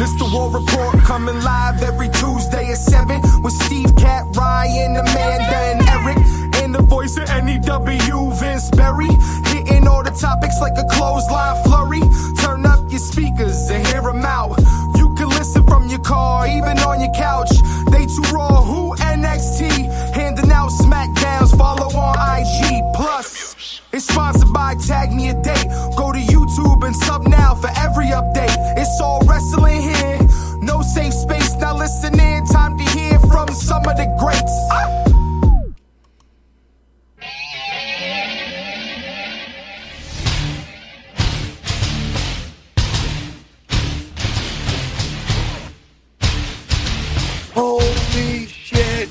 This the War Report coming live every Tuesday at 7 with Steve, Cat, Ryan, Amanda, and Eric. And the voice of NEW, Vince Berry. Hitting all the topics like a clothesline flurry. Turn up your speakers and hear them out. You can listen from your car, even on your couch. They too raw, who NXT? Handing out SmackDowns, follow on IG. Plus, it's sponsored by Tag Me a Date. Go to YouTube and sub now for every update. It's all wrestling here. No safe space, now listen in. Time to hear from some of the greats. Holy shit.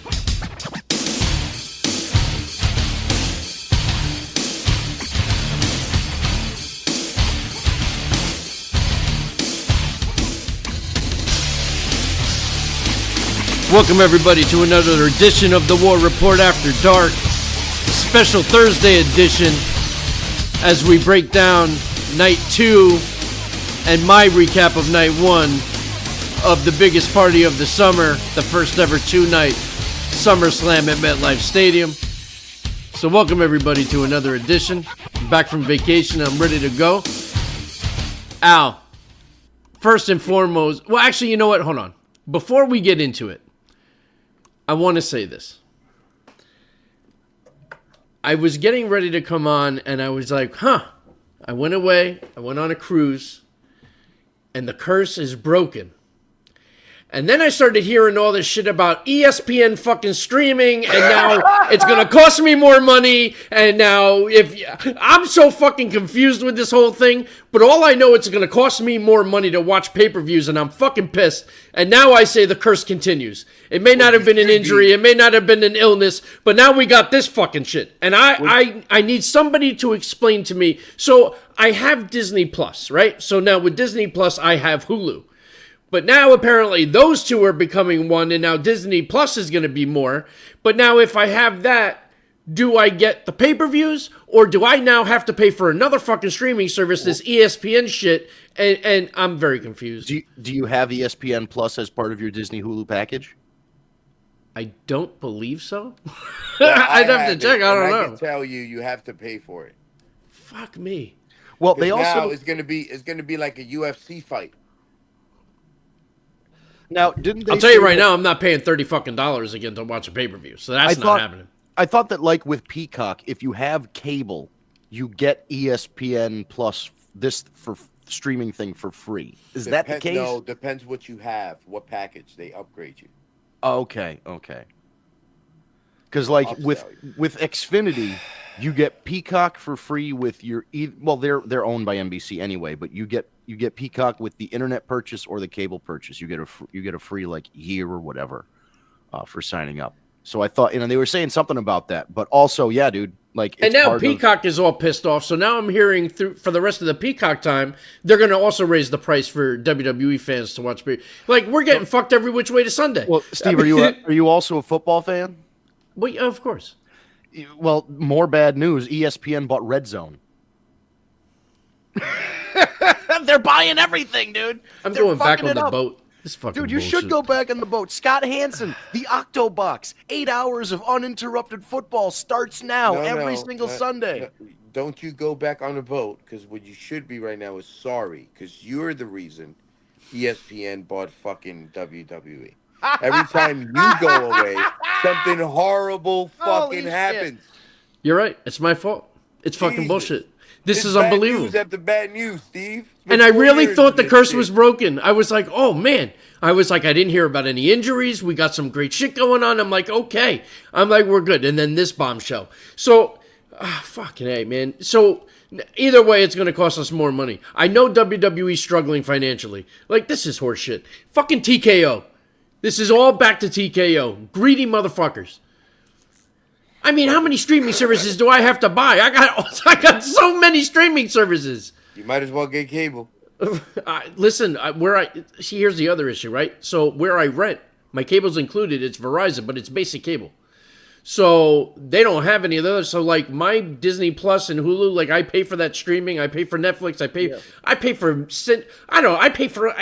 Welcome everybody to another edition of the War Report After Dark, special Thursday edition, as we break down night 2 and my recap of night 1 of the biggest party of the summer, the first ever 2-night SummerSlam at MetLife Stadium. So welcome everybody to another edition. I'm back from vacation, I'm ready to go. Al, first and foremost, well actually you know what, hold on. Before we get into it, I want to say this. I was getting ready to come on and I was like, I went away, I went on a cruise, and the curse is broken. And then I started hearing all this shit about ESPN fucking streaming, and now it's going to cost me more money, and now I'm so fucking confused with this whole thing, but all I know it's going to cost me more money to watch pay-per-views, and I'm fucking pissed. And now I say the curse continues. It may not have been an injury, it may not have been an illness, but now we got this fucking shit. And I need somebody to explain to me. So I have Disney Plus, right? So now with Disney Plus, I have Hulu. But now apparently those two are becoming one, and now Disney Plus is going to be more. But now if I have that, do I get the pay-per-views? Or do I now have to pay for another fucking streaming service, this ESPN shit? And I'm very confused. Do you have ESPN Plus as part of your Disney Hulu package? I don't believe so. Well, I'd have to check. I don't know. I can tell you have to pay for it. Fuck me. Well, they also now it's gonna be like a UFC fight. Now, didn't they I'll tell you right now, I'm not paying $30 fucking again to watch a pay-per-view. So that's not happening. I thought that, like with Peacock, if you have cable, you get ESPN Plus, this for streaming thing for free. Is that the case? No, depends what you have, what package they upgrade you. Okay. Because like with Xfinity, you get Peacock for free with your they're owned by NBC anyway, but you get Peacock with the internet purchase or the cable purchase. You get a free like year or whatever for signing up. So I thought, they were saying something about that, but also, yeah, dude, like. And now Peacock is all pissed off. So now I'm hearing for the rest of the Peacock time, they're going to also raise the price for WWE fans to watch. Like we're getting fucked every which way to Sunday. Well, Steve, are you also a football fan? Well, yeah, of course. Well, more bad news. ESPN bought Red Zone. They're buying everything, dude. I'm going back on the boat. This fucking dude, you bullshit. should go back on the boat. Scott Hansen, the Octobox. 8 hours of uninterrupted football starts now every single Sunday. No, don't you go back on the boat, because what you should be right now is sorry, because you're the reason ESPN bought fucking WWE. Every time you go away, something horrible fucking happens. You're right. It's my fault. It's fucking bullshit. This is bad unbelievable. News after bad news, Steve. And I really thought the curse was broken. I was like, oh, man. I didn't hear about any injuries. We got some great shit going on. I'm like, okay. I'm like, we're good. And then this bombshell. So, fucking A, man. So, either way, it's going to cost us more money. I know WWE's struggling financially. Like, this is horseshit. Fucking TKO. This is all back to TKO. Greedy motherfuckers. I mean, how many streaming services do I have to buy? I got so many streaming services. You might as well get cable. Listen, here's the other issue, right? So where I rent, my cable's included. It's Verizon, but it's basic cable. So they don't have any of those. So like my Disney Plus and Hulu, like I pay for that streaming. I pay for Netflix. I pay for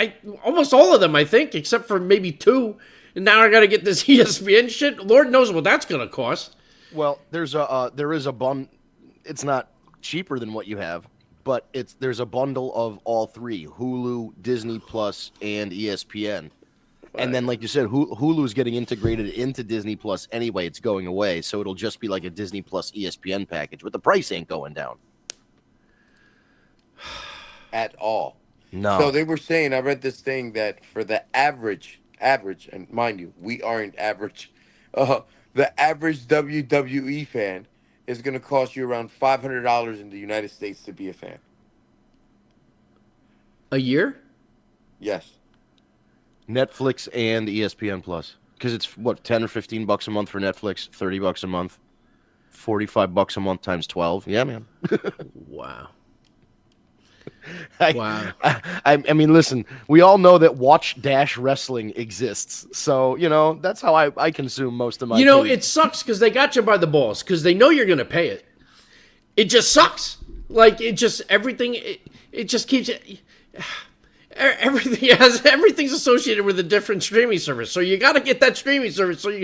almost all of them, I think, except for maybe 2. And now I got to get this ESPN shit. Lord knows what that's going to cost. Well, there is a bundle. It's not cheaper than what you have, but there's a bundle of all 3: Hulu, Disney Plus, and ESPN. And then, like you said, Hulu is getting integrated into Disney Plus anyway. It's going away, so it'll just be like a Disney Plus ESPN package, but the price ain't going down at all. No. So they were saying, I read this thing that for the average, and mind you, we aren't average. The average WWE fan is going to cost you around $500 in the United States to be a fan. A year? Yes. Netflix and ESPN Plus, because it's what, $10 or $15 a month for Netflix, $30 a month, $45 a month times 12. Yeah, man. Wow. Wow. I mean, listen, we all know that Watch-Wrestling exists. So, that's how I consume most of my TV. It sucks because they got you by the balls because they know you're going to pay it. It just sucks. Like, everything just keeps it. Everything's associated with a different streaming service. So you got to get that streaming service. So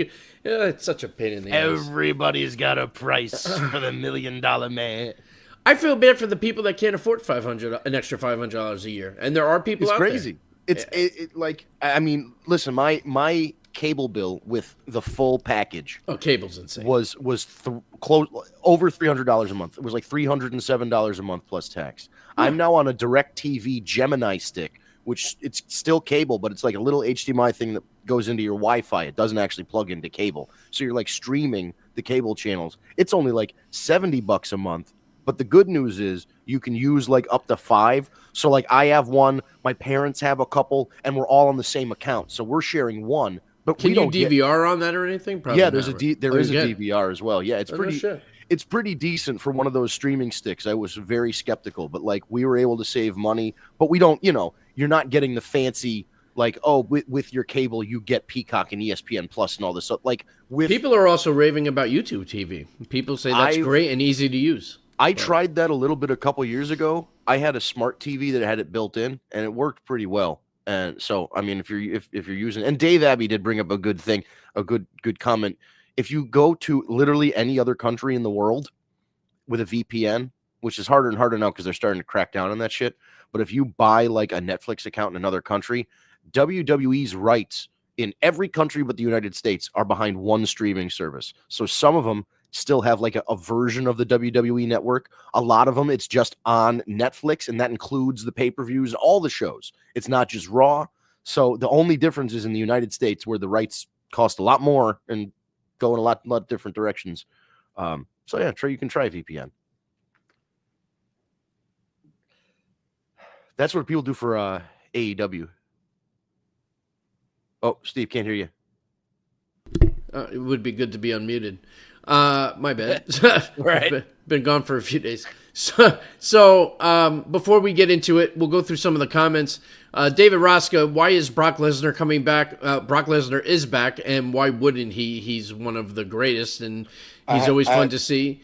it's such a pain in the ass. Everybody's got a price for the $1 million man. I feel bad for the people that can't afford an extra $500 a year, and there are people out crazy. there. It's like, I mean, listen, my cable bill with the full package. Oh, cable's insane. Was close over $300 a month. It was like $307 a month plus tax. I'm now on a DirecTV Gemini stick, which it's still cable, but it's like a little HDMI thing that goes into your Wi-Fi. It doesn't actually plug into cable, so you're like streaming the cable channels. It's only like $70 a month. But the good news is you can use like up to 5. So like I have one, my parents have a couple, and we're all on the same account. So we're sharing one. But can you DVR on that or anything? Probably yeah, there is a DVR as well. Yeah, it's pretty decent for one of those streaming sticks. I was very skeptical, but like we were able to save money. But we don't, you're not getting the fancy like, with your cable you get Peacock and ESPN Plus and all this stuff. Like people are also raving about YouTube TV. People say that's great and easy to use. I tried that a little bit a couple years ago. I had a smart TV that had it built in, and it worked pretty well. And so, I mean, if you're using, and Dave Abbey did bring up a good thing, a good comment. If you go to literally any other country in the world with a VPN, which is harder and harder now because they're starting to crack down on that shit. But if you buy like a Netflix account in another country, WWE's rights in every country but the United States are behind one streaming service. So some of them still have like a version of the WWE network. A lot of them, it's just on Netflix, and that includes the pay-per-views, all the shows. It's not just Raw. So the only difference is in the United States where the rights cost a lot more and go in a lot different directions. So yeah, you can try VPN. That's what people do for AEW. Oh, Steve, can't hear you. It would be good to be unmuted. My bad. Right. Been gone for a few days. So before we get into it, we'll go through some of the comments. David Rosca, why is Brock Lesnar coming back? Brock Lesnar is back, and why wouldn't he? He's one of the greatest, and he's always fun to see.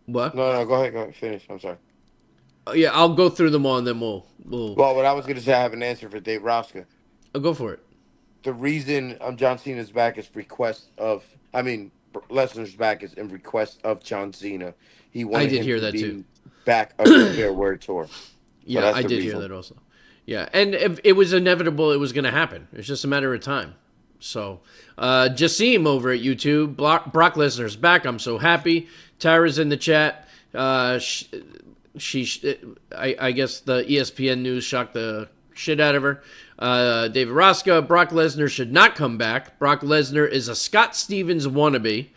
What? No, go ahead, finish. I'm sorry. Yeah, I'll go through them all, and then we'll. Well, what I was going to say, I have an answer for Dave Rosca. I'll go for it. The reason John Cena's back is Lesnar's back is in request of John Cena. He wanted I did hear that too. Back of the Fair Word Tour. Yeah, I did hear that also. Yeah, and it was inevitable it was going to happen. It's just a matter of time. So, Jassim over at YouTube, Brock Lesnar's back. I'm so happy. Tara's in the chat. I guess the ESPN news shocked the shit out of her. David Rosca, Brock Lesnar should not come back. Brock Lesnar is a Scott Stevens wannabe.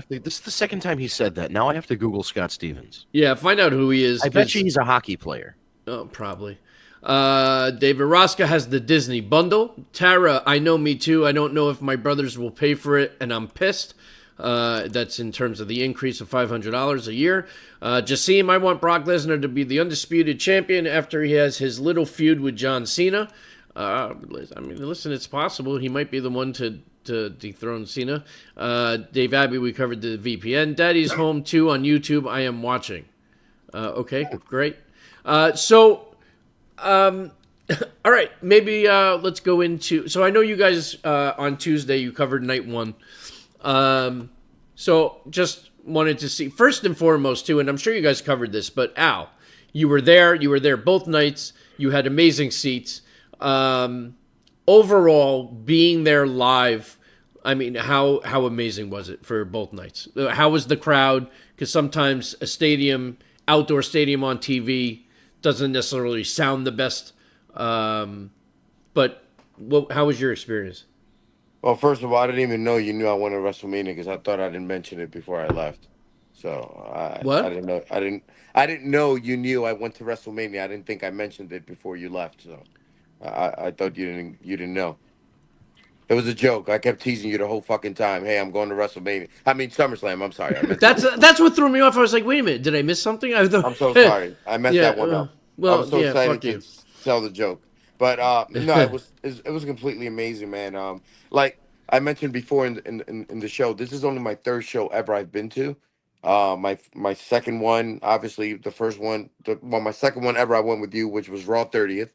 This is the second time he said that. Now I have to Google Scott Stevens. Yeah, find out who he is. I bet you he's a hockey player. Oh, probably. David Rosca has the Disney bundle. Tara, I know, me too. I don't know if my brothers will pay for it, and I'm pissed. That's in terms of the increase of $500 a year. Jassim, I want Brock Lesnar to be the undisputed champion after he has his little feud with John Cena. I mean, listen, it's possible he might be the one to to dethrone Cena. Dave Abbey, we covered the VPN. Daddy's Home 2 on YouTube. I am watching. Okay, great. All right, maybe let's go into. So I know you guys on Tuesday you covered night 1. So just wanted to see first and foremost too, and I'm sure you guys covered this, but Al, you were there. You were there both nights. You had amazing seats. Overall, being there live, I mean, how amazing was it for both nights? How was the crowd? Because sometimes a outdoor stadium on TV doesn't necessarily sound the best. But how was your experience? Well, first of all, I didn't even know you knew I went to WrestleMania because I thought I didn't mention it before I left. So What? I didn't know. I didn't know you knew I went to WrestleMania. I didn't think I mentioned it before you left. So I thought you didn't know. It was a joke. I kept teasing you the whole fucking time. Hey, I'm going to WrestleMania. I mean SummerSlam. I'm sorry. That's what threw me off. I was like, wait a minute, did I miss something? I thought, I'm so sorry. I messed that one up. Well, I was so excited fuck you. to tell the joke. But no, it was completely amazing, man. Like I mentioned before in the show, this is only my 3rd show ever I've been to. My second one, obviously the first one, my second one ever I went with you, which was Raw 30th,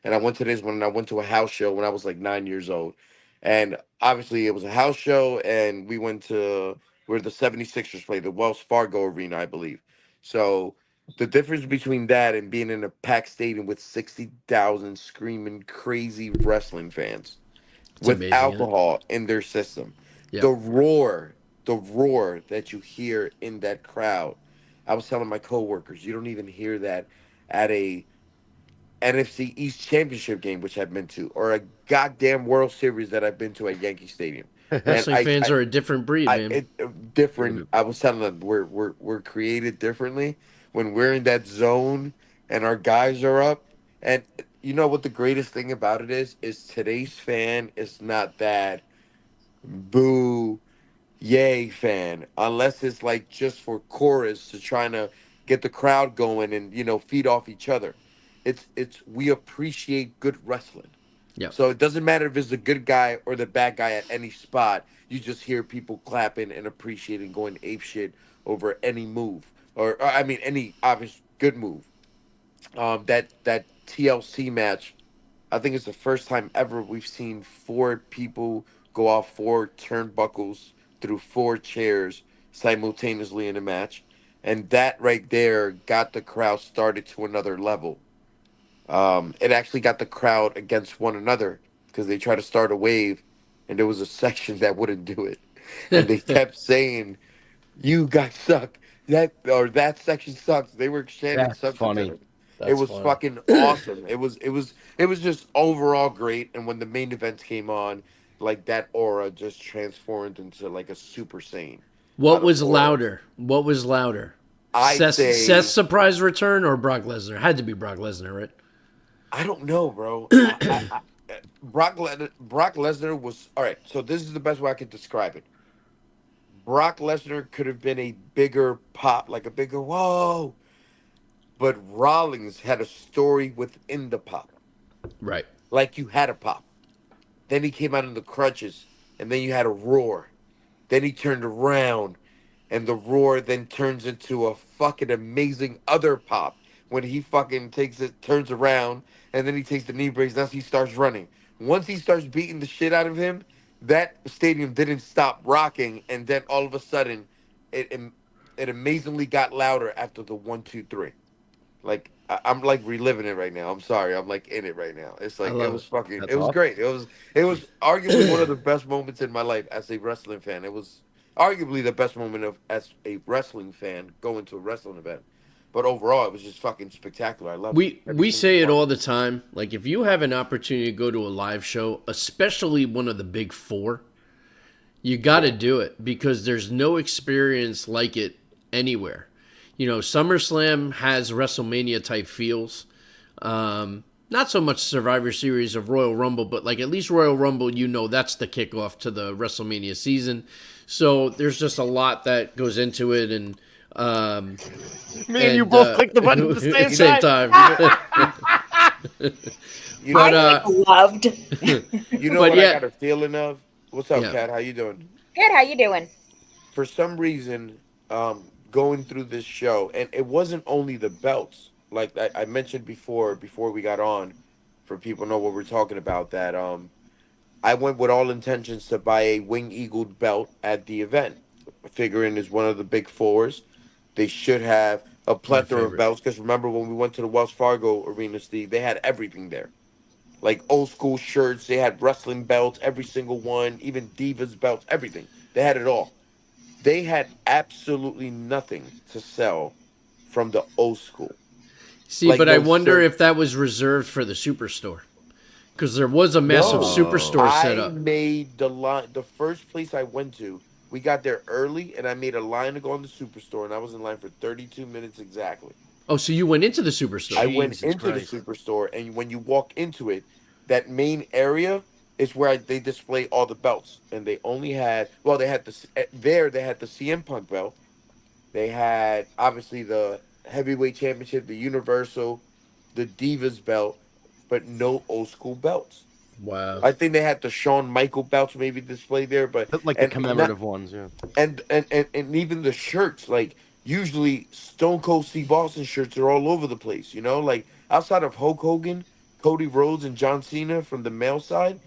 and I went to this one and I went to a house show when I was like 9 years old, and obviously it was a house show, and we went to where the 76ers played, the Wells Fargo Arena, I believe. So the difference between that and being in a packed stadium with 60,000 screaming crazy wrestling fans It's with amazing, alcohol in their system, Yep. the roar that you hear in that crowd. I was telling my coworkers, you don't even hear that at a NFC East Championship game, which I've been to, or a goddamn World Series that I've been to at Yankee Stadium. Wrestling fans are a different breed, man. Different. I was telling them we're created differently when we're in that zone and our guys are up. And you know what the greatest thing about it is today's fan is not that boo yay fan unless it's like just for chorus to trying to get the crowd going and feed off each other. It's we appreciate good wrestling. Yep. So it doesn't matter if it's the good guy or the bad guy at any spot. You just hear people clapping and appreciating, going ape shit over any move, or I mean any obvious good move. That TLC match, I think it's the first time ever we've seen 4 people go off 4 turnbuckles through 4 chairs simultaneously in a match, and that right there got the crowd started to another level. It actually got the crowd against one another because they tried to start a wave, and there was a section that wouldn't do it, and they kept saying, "You guys suck." That section sucks. They were chanting That's something. funny. It was funny. fucking awesome. It was just overall great. And when the main events came on, like that aura just transformed into like a super saiyan. What was louder? What was louder? Seth's surprise return or Brock Lesnar? Had to be Brock Lesnar, right? I don't know, bro. Brock Lesnar was all right. So this is the best way I could describe it. Brock Lesnar could have been a bigger pop, like a bigger whoa, but Rollins had a story within the pop, Right. like you had a pop. Then he came out in the crutches, and then you had a roar. Then he turned around, and the roar then turns into a fucking amazing other pop when he fucking turns around, and then he takes the knee brace. That's he starts running. Once he starts beating the shit out of him, that stadium didn't stop rocking, and then all of a sudden, it amazingly got louder after the 1, 2, 3. Like I'm like reliving it right now. I'm sorry, I'm like in it right now. It's like it was fucking. That's It was awesome. great. It was arguably one of the best moments in my life as a wrestling fan. It was arguably the best moment as a wrestling fan going to a wrestling event. But overall, it was just fucking spectacular. I love it. We say it all the time. Like if you have an opportunity to go to a live show, especially one of the big 4, you got to do it because there's no experience like it anywhere. SummerSlam has WrestleMania type feels. Not so much Survivor Series of Royal Rumble, but like at least Royal Rumble, that's the kickoff to the WrestleMania season. So there's just a lot that goes into it, and Me and you both clicked the button at the same time. You know, But, loved. you know but what yeah. I got a feeling of? What's up, Yeah. Kat? How you doing? Good. How you doing? For some reason, going through this show, and it wasn't only the belts. Like I mentioned before we got on, for people to know what we're talking about, that I went with all intentions to buy a Wing Eagle belt at the event, figuring is one of the big fours. They should have a My plethora of favorite. belts, because remember when we went to the Wells Fargo Arena, Steve, they had everything there. Like old school shirts, they had wrestling belts, every single one, even Divas belts, everything. They had it all. They had absolutely nothing to sell from the old school. See, Like but I no wonder shirt. if that was reserved for the superstore because there was a massive No. superstore set I up. made the line. The first place I went to, we got there early, and I made a line to go in the superstore, and I was in line for 32 minutes exactly. Oh, so you went into the superstore? I went Jesus into the Christ. superstore, and when you walk into it, that main area is where they display all the belts, and they only had, well, they had there they had the CM Punk belt. They had obviously the heavyweight championship, the Universal, the Divas belt, but no old school belts. Wow. I think they had the Shawn Michael belts maybe displayed there, but Like the and not commemorative ones, yeah. and even the shirts. Like usually Stone Cold Steve Austin shirts are all over the place. You know, like outside of Hulk Hogan, Cody Rhodes, and John Cena from the male side,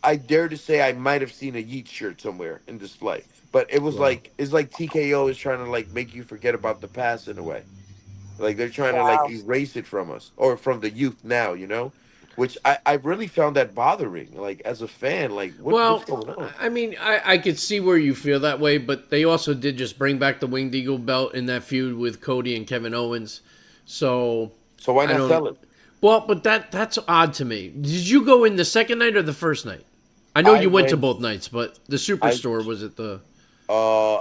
I dare to say I might have seen a Yeet shirt somewhere in display. But it was Wow. like it's like TKO is trying to like make you forget about the past in a way. Like they're trying to like Wow. erase it from us or from the youth now, which I really found that bothering. Like as a fan, like what's Well, going on? I mean, I could see where you feel that way, but they also did just bring back the Winged Eagle belt in that feud with Cody and Kevin Owens. So So why I not don't. sell it? Well, but that's odd to me. Did you go in the second night or the first night? I know I you went to went. both nights, but the I Superstore was at the.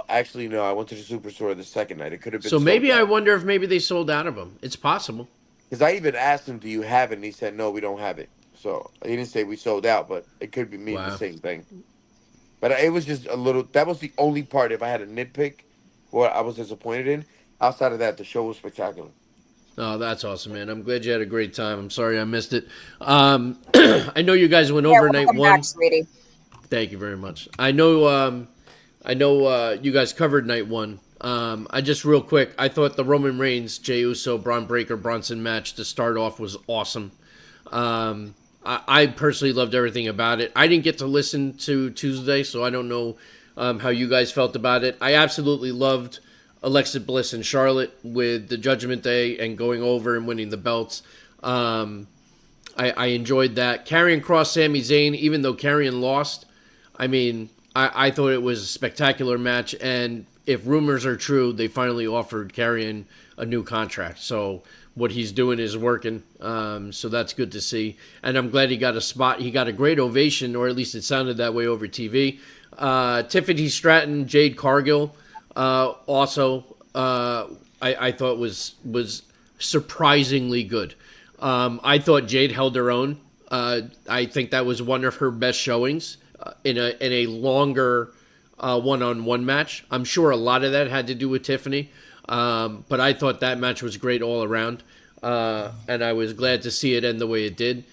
actually no. I went to the superstore the second night. It could have been So sold maybe I out. wonder if maybe they sold out of them. It's possible. Because I even asked him, "Do you have it?" And he said, "No, we don't have it." So he didn't say we sold out, but it could be mean the Wow. same thing. But it was just a little. That was the only part. If I had a nitpick, what I was disappointed in. Outside of that, the show was spectacular. Oh, that's awesome, man. I'm glad you had a great time. I'm sorry I missed it. I know you guys went Yeah, over night welcome one. back, sweetie. Thank you very much. I know you guys covered night one. I just real quick, I thought the Roman Reigns, Jey Uso, Braun Breaker, Bronson match to start off was awesome. I personally loved everything about it. I didn't get to listen to Tuesday, so I don't know how you guys felt about it. I absolutely loved Alexa Bliss and Charlotte with the Judgment Day and going over and winning the belts. I enjoyed that. Karrion Kross, Sami Zayn, even though Karrion lost, I mean, I thought it was a spectacular match. And if rumors are true, they finally offered Karrion a new contract. So what he's doing is working. So that's good to see. And I'm glad he got a spot. He got a great ovation, or at least it sounded that way over TV. Tiffany Stratton, Jade Cargill, also I thought was surprisingly good. I thought Jade held her own. I think that was one of her best showings in a longer one-on-one match. I'm sure a lot of that had to do with Tiffany, but I thought that match was great all around, and I was glad to see it end the way it did.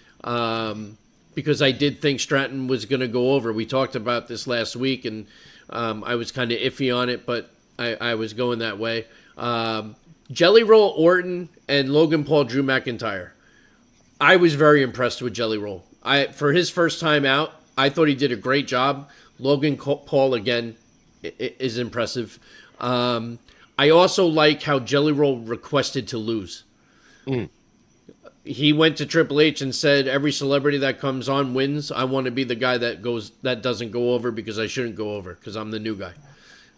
Because I did think Stratton was going to go over. We talked about this last week, and I was kind of iffy on it, but I was going that way. Jelly Roll Orton and Logan Paul, Drew McIntyre. I was very impressed with Jelly Roll. For his first time out, I thought he did a great job. Logan Paul, again, is impressive. I also like how Jelly Roll requested to lose. He went to Triple H and said, every celebrity that comes on wins. I want to be the guy that doesn't go over because I shouldn't go over because I'm the new guy.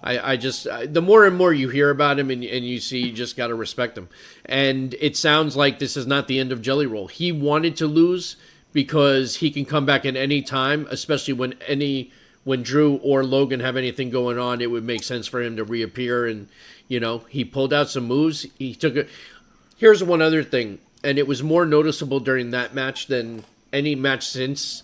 The more and more you hear about him and you see, you just got to respect him. And it sounds like this is not the end of Jelly Roll. He wanted to lose because he can come back at any time, especially when Drew or Logan have anything going on. It would make sense for him to reappear. And, he pulled out some moves. Here's one other thing. And it was more noticeable during that match than any match since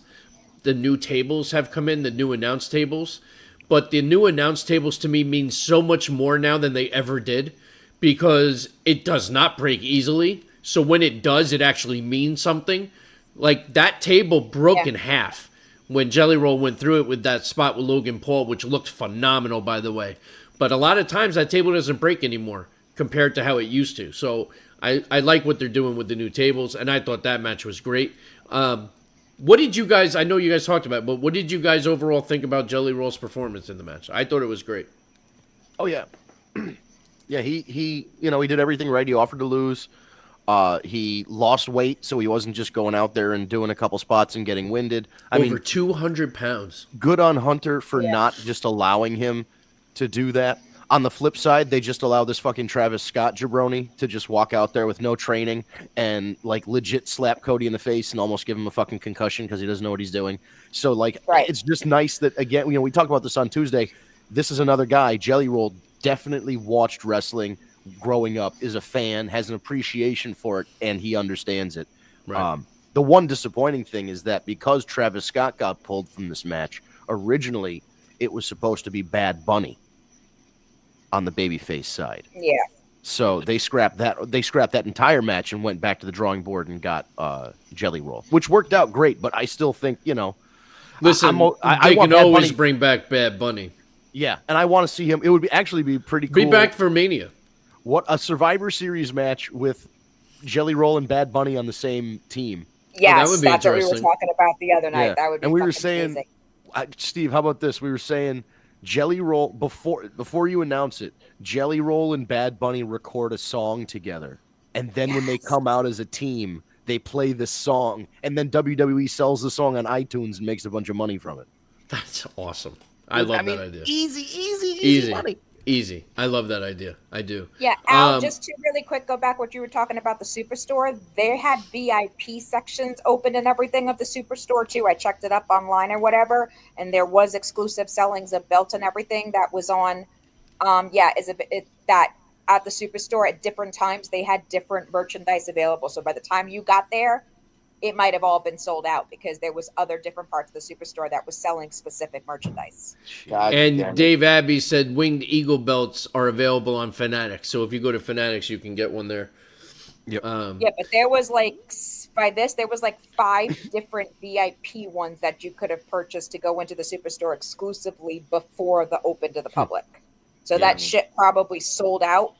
the new tables have come in, the new announce tables. But the new announce tables to me mean so much more now than they ever did because it does not break easily. So when it does, it actually means something. Like that table broke in half when Jelly Roll went through it with that spot with Logan Paul, which looked phenomenal, by the way. But a lot of times that table doesn't break anymore compared to how it used to. So I like what they're doing with the new tables, and I thought that match was great. What did you guys, I know you guys talked about it, but what did you guys overall think about Jelly Roll's performance in the match? I thought it was great. Oh, yeah. Yeah, he did everything right. He offered to lose. He lost weight, so he wasn't just going out there and doing a couple spots and getting winded. Over 200 pounds. Good on Hunter for not just allowing him to do that. On the flip side, they just allow this fucking Travis Scott jabroni to just walk out there with no training and like legit slap Cody in the face and almost give him a fucking concussion because he doesn't know what he's doing. So like, It's just nice that, again, we talked about this on Tuesday. This is another guy, Jelly Roll, definitely watched wrestling growing up, is a fan, has an appreciation for it, and he understands it. Right. The one disappointing thing is that because Travis Scott got pulled from this match, originally it was supposed to be Bad Bunny on the babyface side. Yeah. So they scrapped that entire match and went back to the drawing board and got Jelly Roll, which worked out great. But I still think, listen, I they want can Bad always Bunny. bring back Bad Bunny. Yeah, and I want to see him. It would actually be pretty cool. Be back for Mania. What a Survivor Series match with Jelly Roll and Bad Bunny on the same team. Yes, that would be that's what we were interesting. talking about the other night. Yeah. That would be and we were fucking saying, amazing. Steve, how about this? We were saying Jelly Roll before you announce it. Jelly Roll and Bad Bunny record a song together, and then when they come out as a team, they play this song, and then WWE sells the song on iTunes and makes a bunch of money from it. That's awesome. I love that idea. Easy money. Easy. I love that idea. I do. Yeah, Al, just to really quick go back what you were talking about the Superstore, they had VIP sections open and everything of the Superstore too. I checked it up online or whatever, and there was exclusive sellings of belts and everything that was on. That at the Superstore at different times they had different merchandise available. So by the time you got there, it might have all been sold out because there was other different parts of the Superstore that was selling specific merchandise. And Dave Abbey said Winged Eagle belts are available on Fanatics. So if you go to Fanatics, you can get one there. Yep. Yeah, but there was there was 5 different VIP ones that you could have purchased to go into the Superstore exclusively before the open to the public. So that shit probably sold out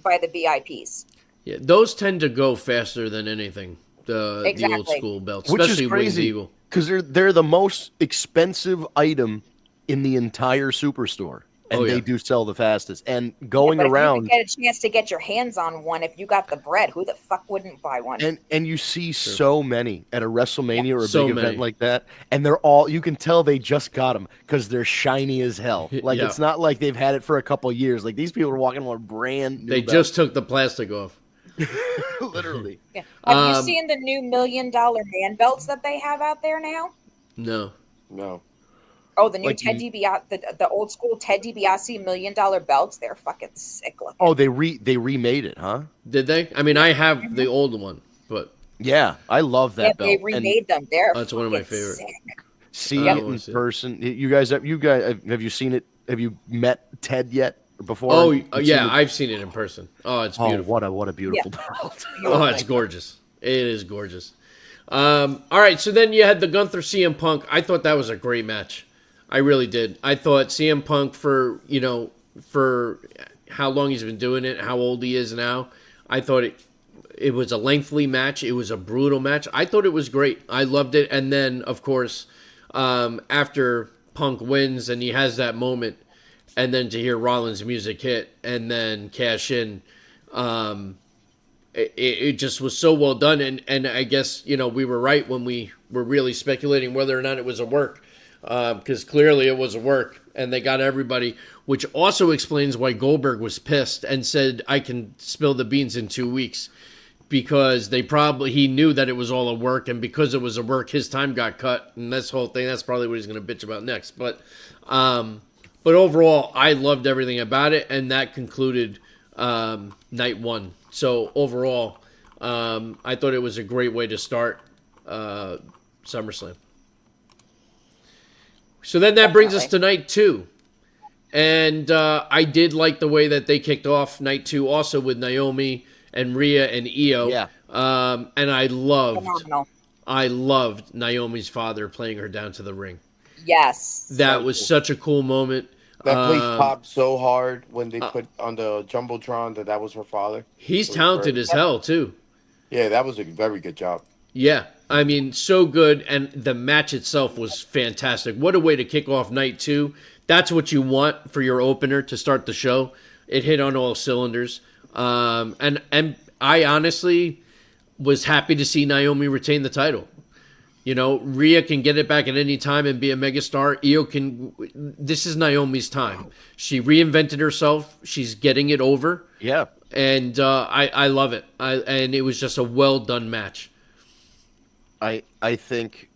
by the VIPs. Yeah, those tend to go faster than anything. The old school belts, which especially is crazy Winged Eagle, because they're the most expensive item in the entire Superstore, and they do sell the fastest. And going around, if you get a chance to get your hands on one, if you got the bread, who the fuck wouldn't buy one? And you see so many at a WrestleMania or a so big many. event like that, and they're all, you can tell they just got them because they're shiny as hell. Like it's not like they've had it for a couple of years. Like these people are walking on brand new. They just took the plastic off. Literally. Yeah. Have you seen the new $1 million man belts that they have out there now? No. Oh, the new Ted DiBiase, the old school Ted DiBiase $1 million belts. They're fucking sick looking. Oh, they remade it, huh? Did they? I mean, I have the old one, but yeah, I love that belt. They remade them. That's one of my favorite. See it in person. You guys, have you seen it? Have you met Ted yet? Before? Oh yeah, I've seen it in person. Oh, it's beautiful. What a beautiful belt. Oh, it's gorgeous. It is gorgeous. All right, so then you had the Gunther CM Punk. I thought that was a great match. I really did. I thought CM Punk for how long he's been doing it, how old he is now. I thought it was a lengthy match. It was a brutal match. I thought it was great. I loved it. And then of course, after Punk wins and he has that moment, and then to hear Rollins' music hit and then cash in, it just was so well done. And I guess, we were right when we were really speculating whether or not it was a work, because clearly it was a work, and they got everybody, which also explains why Goldberg was pissed and said, I can spill the beans in 2 weeks, because he knew that it was all a work, and because it was a work, his time got cut, and this whole thing, that's probably what he's going to bitch about next. But overall, I loved everything about it, and that concluded night one. So overall, I thought it was a great way to start SummerSlam. So then that brings us to night two. And I did like the way that they kicked off night two also with Naomi and Rhea and Io. Yeah. And I loved... Phenomenal. I loved Naomi's father playing her down to the ring. Yes. That was such a cool moment. That place popped so hard when they put on the Jumbotron that was her father. He's It was talented great. as hell, too. Yeah, that was a very good job. Yeah, I mean, so good, and the match itself was fantastic. What a way to kick off night 2. That's what you want for your opener to start the show. It hit on all cylinders, and I honestly was happy to see Naomi retain the title. You know, Rhea can get it back at any time and be a megastar. Io can. This is Naomi's time. She reinvented herself. She's getting it over. Yeah. And I love it. And it was just a well done match. I think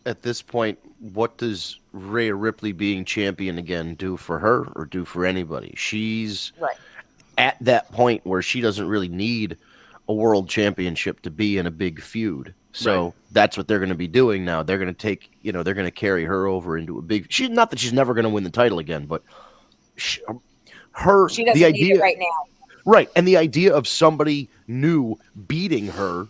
at this point, what does Rhea Ripley being champion again do for her or do for anybody? She's at that point where she doesn't really need a world championship to be in a big feud. So that's what they're going to be doing now. They're going to take, they're going to carry her over into a big. Not that she's never going to win the title again, but she doesn't the idea need it right now. Right, and the idea of somebody new beating her,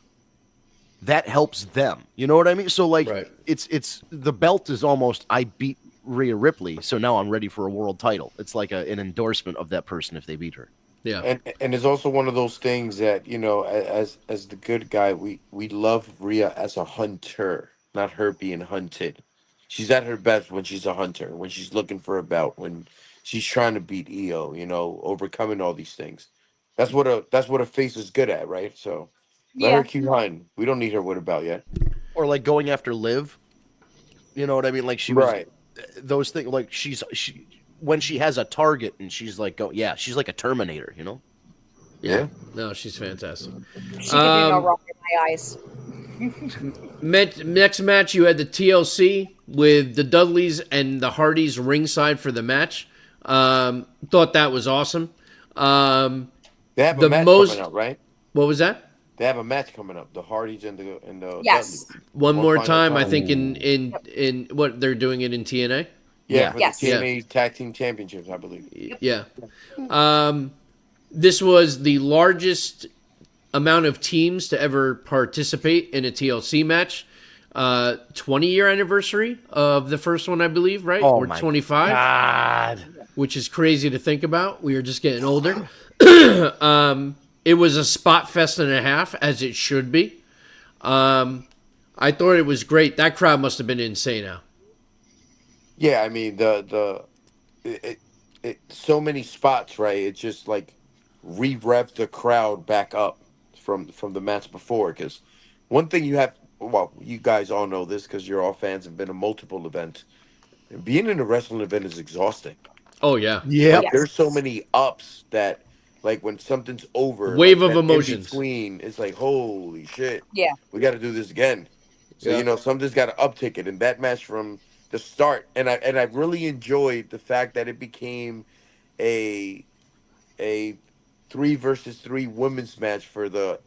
that helps them. You know what I mean? So like, it's the belt is almost I beat Rhea Ripley, so now I'm ready for a world title. It's like an endorsement of that person if they beat her. Yeah, and it's also one of those things that as the good guy, we love Rhea as a hunter, not her being hunted. She's at her best when she's a hunter, when she's looking for a belt, when she's trying to beat Io, overcoming all these things. That's what a face is good at, right? So let her keep hunting. We don't need her with a belt yet. Or like going after Liv. You know what I mean? Like she was those things. Like she when she has a target and she's like, she's like a Terminator. Yeah. No, she's fantastic. She can do no wrong in my eyes. Next match, you had the TLC with the Dudleys and the Hardys ringside for the match. Thought that was awesome. They have a match coming up, right? What was that? They have a match coming up. The Hardys and the yes. Dudleys. One more time, I think in what they're doing it in TNA. Yeah, for the TNA Tag Team Championships, I believe. Yeah. This was the largest amount of teams to ever participate in a TLC match. 20-year anniversary of the first one, I believe, right? Oh, or my 25. God. Which is crazy to think about. We are just getting older. It was a spot fest and a half, as it should be. I thought it was great. That crowd must have been insane now. Yeah, I mean so many spots, right? It just like re-revved the crowd back up from the match before. Because one thing you guys all know this because you're all fans and been to multiple events. And being in a wrestling event is exhausting. Oh yeah, yeah. Like, there's so many ups that, like when something's over, wave like, of emotions. In between, it's like holy shit. Yeah, we got to do this again. So something's got to uptick it. And that match from the start, and I really enjoyed the fact that it became a 3 versus 3 women's match for the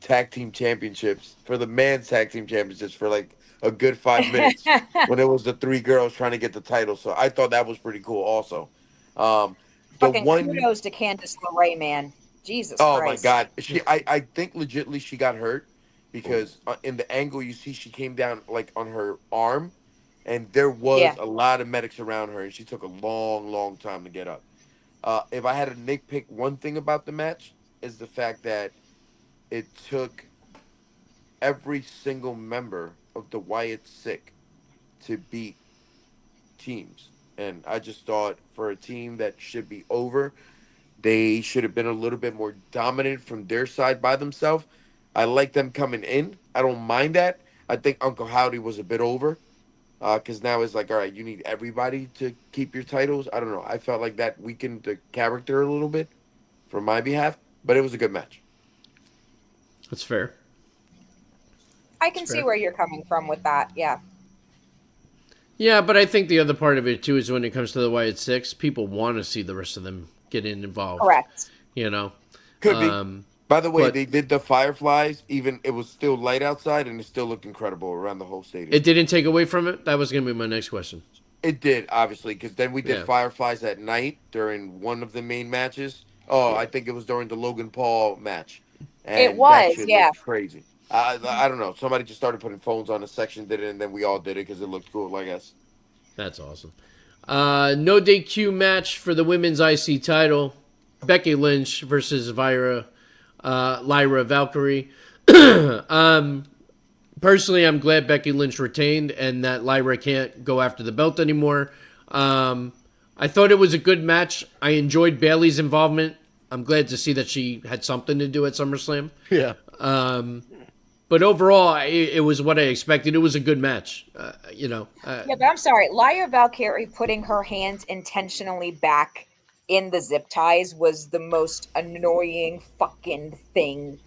tag team championships, for the men's tag team championships for like a good 5 minutes when it was the 3 girls trying to get the title. So I thought that was pretty cool also. Kudos to Candice LeRae, man. Jesus Christ. My God. I think legitimately she got hurt because in the angle you see she came down like on her arm and there was a lot of medics around her and she took a long, long time to get up. If I had to nitpick one thing about the match is the fact that it took every single member of the Wyatt Sick to beat teams. And I just thought for a team that should be over, they should have been a little bit more dominant from their side by themselves. I like them coming in. I don't mind that. I think Uncle Howdy was a bit over because now it's like, all right, you need everybody to keep your titles. I don't know. I felt like that weakened the character a little bit from my behalf, but it was a good match. That's fair. I can see where you're coming from with that. Yeah. Yeah, but I think the other part of it too is when it comes to the Wyatt Six, people want to see the rest of them get involved. Correct. Could be. By the way, they did the Fireflies. Even it was still light outside, and it still looked incredible around the whole stadium. It didn't take away from it. That was going to be my next question. It did, obviously, because then we did Fireflies at night during one of the main matches. Oh, I think it was during the Logan Paul match. And it was, that shit looked crazy. I don't know. Somebody just started putting phones on a section, did it, and then we all did it because it looked cool, I guess. That's awesome. No DQ match for the women's IC title. Becky Lynch versus Lyra Valkyrie. Personally, I'm glad Becky Lynch retained and that Lyra can't go after the belt anymore. I thought it was a good match. I enjoyed Bayley's involvement. I'm glad to see that she had something to do at SummerSlam. Yeah. But overall, it was what I expected. It was a good match. Yeah, but I'm sorry. Lyra Valkyrie putting her hands intentionally back in the zip ties was the most annoying fucking thing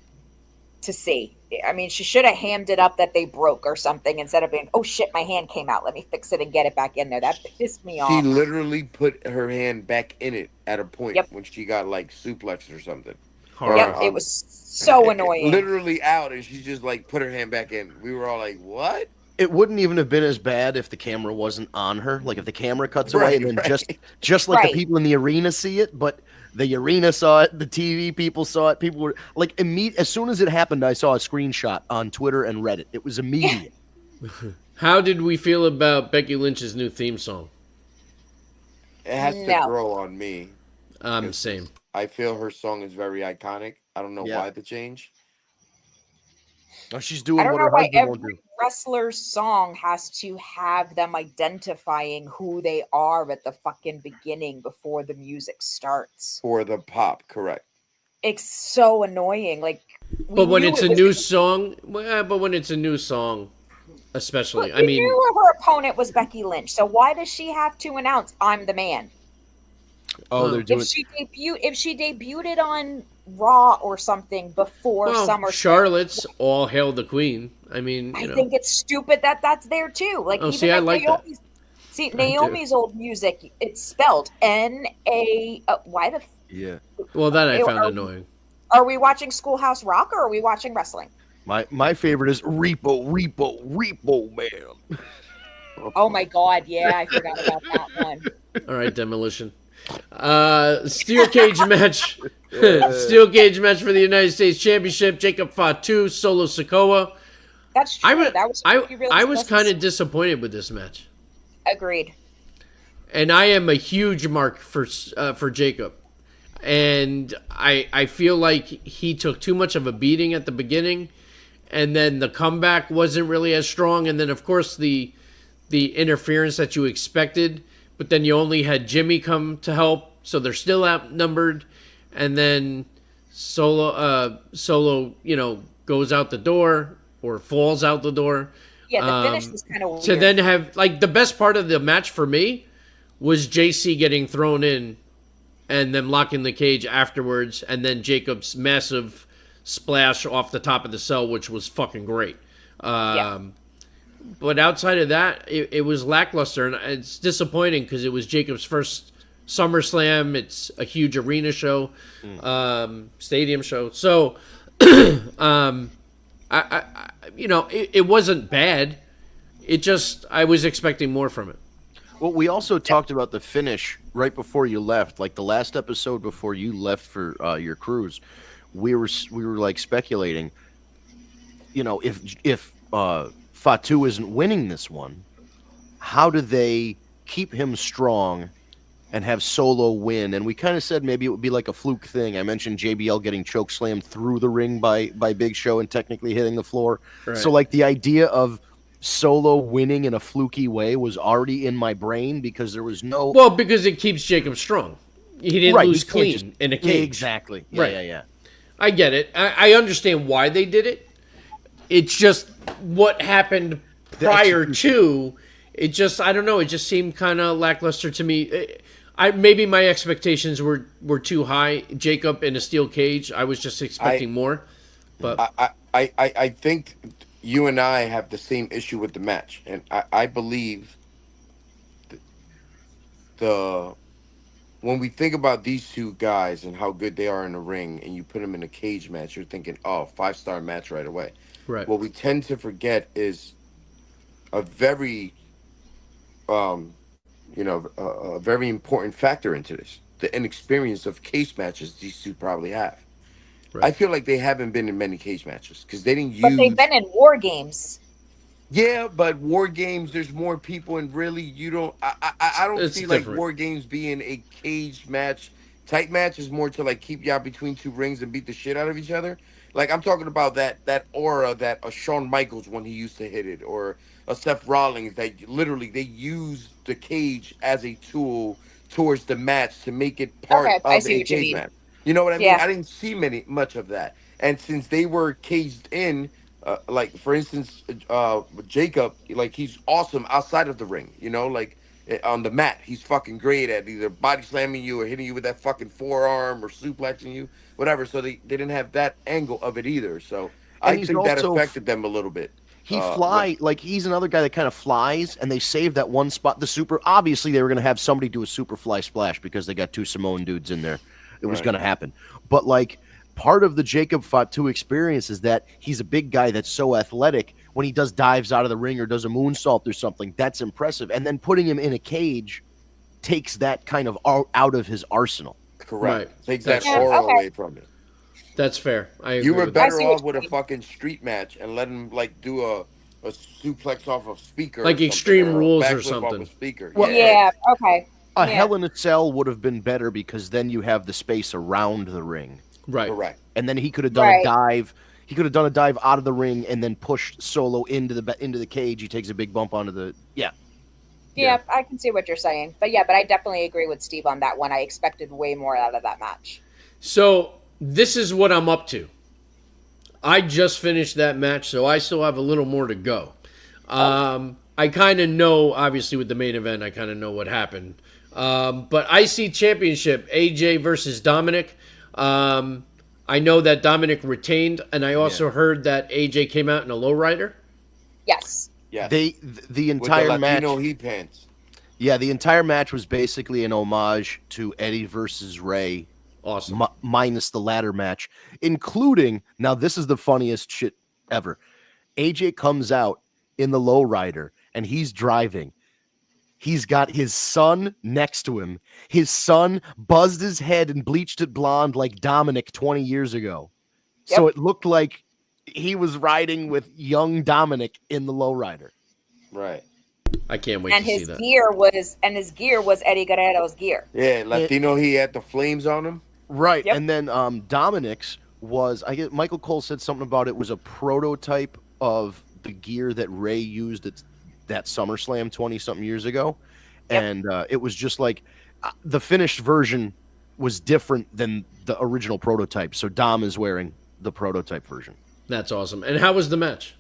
to see. I mean, she should have hammed it up that they broke or something instead of being, oh shit, my hand came out. Let me fix it and get it back in there. That pissed me off. She literally put her hand back in it at a point Yep. when she got like suplexed or something. Yep, it was so annoying. Literally out, and she just like put her hand back in. We were all like, "What?" It wouldn't even have been as bad if the camera wasn't on her. Like if the camera cuts away and then just like the people in the arena see it, but the arena saw it, the TV people saw it. People were like as soon as it happened, I saw a screenshot on Twitter and Reddit. It was immediate. How did we feel about Becky Lynch's new theme song? It has to grow on me. Same. I feel her song is very iconic. I don't know Yeah. why the change. Oh, she's doing I don't what know her why husband won't every do. wrestler's song has to have them identifying who they are at the fucking beginning before the music starts. For the pop, correct. It's so annoying. Like, But when it's a new song, especially, I mean, knew her opponent was Becky Lynch, so why does she have to announce "I'm the man"? Oh, they're doing. If she debuted it on Raw or something before SummerSlam, Charlotte's "All Hail the Queen." I mean, I think it's stupid that that's there too. Like, even see, I like that. See, Naomi's old music, it's spelled N-A. Why the? Yeah. Well, that I found annoying. Are we watching Schoolhouse Rock or are we watching wrestling? My favorite is Repo Man. Oh my God! Yeah, I forgot about that one. All right, Demolition. Steel cage match. Steel cage match for the United States Championship. Jacob Fatu, Solo Sikoa. That's true. I was kind of disappointed with this match. Agreed. And I am a huge mark for Jacob. And I feel like he took too much of a beating at the beginning, and then the comeback wasn't really as strong. And then, of course, the interference that you expected, but then you only had Jimmy come to help, so they're still outnumbered. And then Solo, goes out the door or falls out the door. Yeah, the finish was kind of weird. To then have, like, the best part of the match for me was JC getting thrown in and then locking the cage afterwards, and then Jacob's massive splash off the top of the cell, which was fucking great. But outside of that, it was lackluster, and it's disappointing because it was Jacob's first SummerSlam. It's a huge arena show, stadium show. So, it wasn't bad. It just, I was expecting more from it. Well, we also talked about the finish right before you left, like the last episode before you left for your cruise. We were like speculating, if Fatu isn't winning this one, how do they keep him strong and have Solo win? And we kind of said maybe it would be like a fluke thing. I mentioned JBL getting choke slammed through the ring by Big Show and technically hitting the floor. Right. So like the idea of Solo winning in a fluky way was already in my brain because there was no... Well, because it keeps Jacob strong. He didn't lose clean in a cage. Yeah, exactly. Yeah. I get it. I understand why they did it. It's just what happened prior to. It just, I don't know. It just seemed kind of lackluster to me. Maybe my expectations were too high. Jacob in a steel cage. I was just expecting more. But I think you and I have the same issue with the match, and I believe when we think about these two guys and how good they are in the ring, and you put them in a cage match, you're thinking, oh, 5-star match right away. Right. What we tend to forget is a very, a very important factor into this: the inexperience of cage matches these two probably have. I feel like they haven't been in many cage matches because they didn't use. But they've been in war games. Yeah, but war games, there's more people, and really, you don't. I don't It's see like different. war games being a cage match. Tight match is more to like keep y'all between two rings and beat the shit out of each other. Like I'm talking about that aura that a Shawn Michaels when he used to hit it, or a Seth Rollins that literally they use the cage as a tool towards the match to make it part Okay, I of see a what you cage mean. match. You know what I mean? Yeah. I didn't see much of that, and since they were caged in. Like for instance, Jacob, like he's awesome outside of the ring. You know, like on the mat, he's fucking great at either body slamming you or hitting you with that fucking forearm or suplexing you, whatever. So they didn't have that angle of it either. So And I he's think that also affected them a little bit. he When, fly like he's another guy that kind of flies, and they saved that one spot. The super obviously they were going to have somebody do a super fly splash because they got two Samoan dudes in there. It was Right. going to happen, but like part of the Jacob Fatu experience is that he's a big guy that's so athletic. When he does dives out of the ring or does a moonsault or something, that's impressive. And then putting him in a cage takes that kind of out of his arsenal. correct, Right. takes That's that true. aura Okay. away from it. That's fair. I agree You were with that. I better see what off you with a mean. fucking street match and let him like do a suplex off of speaker, Like or something, Extreme or a Rules or backflip off something. a speaker. Well, Yeah. Okay. A Yeah. Hell in a Cell would have been better because then you have the space around the ring. Right. Correct. And then he could have done Right. a dive. He could have done a dive out of the ring and then pushed Solo into the cage. He takes a big bump onto the Yeah, I can see what you're saying. But I definitely agree with Steve on that one. I expected way more out of that match. So this is what I'm up to. I just finished that match, so I still have a little more to go. I kind of know, obviously, with the main event, I kind of know what happened. But IC Championship, AJ versus Dominic. I know that Dominic retained, and I also heard that AJ came out in a lowrider. Yes. Yeah. the With the entire match. Latino heat pants. Yeah, the entire match was basically an homage to Eddie versus Ray, Awesome. minus the ladder match, including now this is the funniest shit ever. AJ comes out in the lowrider and he's driving. He's got his son next to him. His son buzzed his head and bleached it blonde like Dominic 20 years ago. So Yep. it looked like he was riding with young Dominic in the lowrider. Right. I can't wait And to see his that. gear was Eddie Guerrero's gear. Yeah, Latino, he had the flames on him. Right. Yep. And then Dominic's was, I get Michael Cole said something about it was a prototype of the gear that Ray used at that SummerSlam 20 something years ago. Yep. And it was just like the finished version was different than the original prototype. So Dom is wearing the prototype version. That's awesome. And how was the match?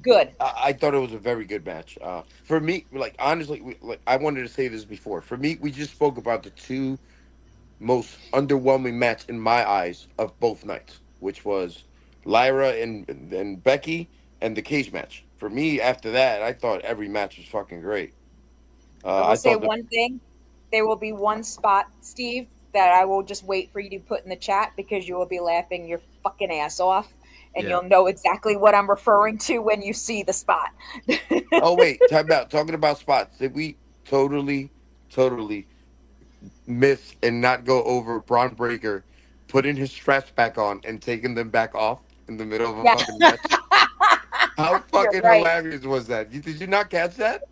Good. I thought it was a very good match. For me, like honestly, I wanted to say this before. For me, we just spoke about the two most underwhelming match in my eyes of both nights, which was Lyra and Becky and the cage match. For me, after that, I thought every match was fucking great. I will say one thing. There will be one spot, Steve, that I will just wait for you to put in the chat because you will be laughing your fucking ass off. And Yeah. you'll know exactly what I'm referring to when you see the spot. Oh wait, talking about spots. Did we totally miss and not go over Braun Breaker putting his straps back on and taking them back off in the middle of a Yeah. fucking match? How fucking right. hilarious was that? Did you not catch that?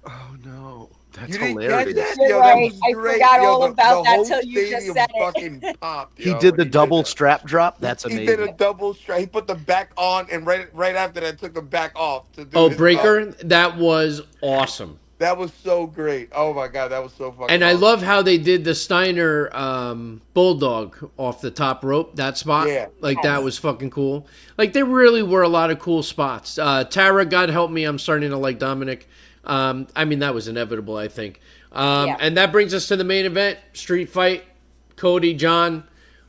Oh no. That's You didn't hilarious. catch that? You're Yo, right. that was I great. forgot Yo, all about the that whole till you just stadium said it. fucking popped. He yo, did when the double that. strap drop. That's He amazing. did a double strap. He put the back on, and right after that, took him back off to do. Oh, his Breaker, up. that was awesome. That was so great. Oh my god, that was so fucking. And I awesome. love how they did the Steiner Bulldog off the top rope, that spot. Yeah. Like, that was fucking cool. Like, there really were a lot of cool spots. Tara, God help me, I'm starting to like Dominic. I mean, that was inevitable, I think. Yeah. And that brings us to the main event, Street Fight, Cody, John.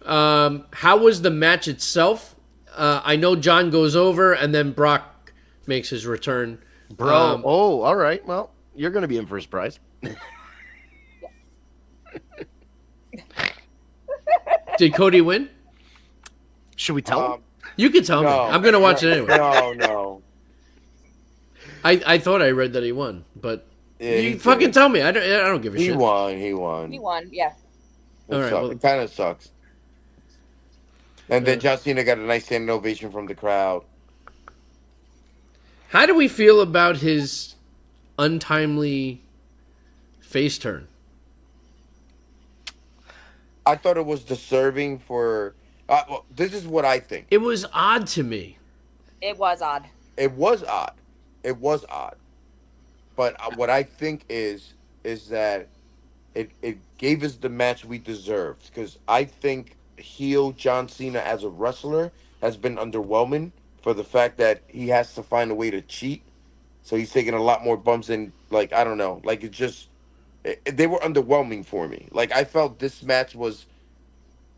How was the match itself? I know John goes over, and then Brock makes his return. Bro. All right. Well, you're going to be in first prize. Did Cody win? Should we tell him? You can tell me. No. I'm going to watch it anyway. No. I thought I read that he won, but Yeah, you he fucking did. tell me. I don't give a He shit. won. He won, yeah. It All right, sucks. well- It kind of sucks. And then John Cena got a nice standing ovation from the crowd. How do we feel about his untimely face turn? I thought it was deserving for. Well, this is what I think. It was odd to me. It was odd. It was odd. It was odd. But what I think is that it gave us the match we deserved. Because I think heel John Cena as a wrestler has been underwhelming for the fact that he has to find a way to cheat. So he's taking a lot more bumps than, like, I don't know. Like, it just... they were underwhelming for me. Like, I felt this match was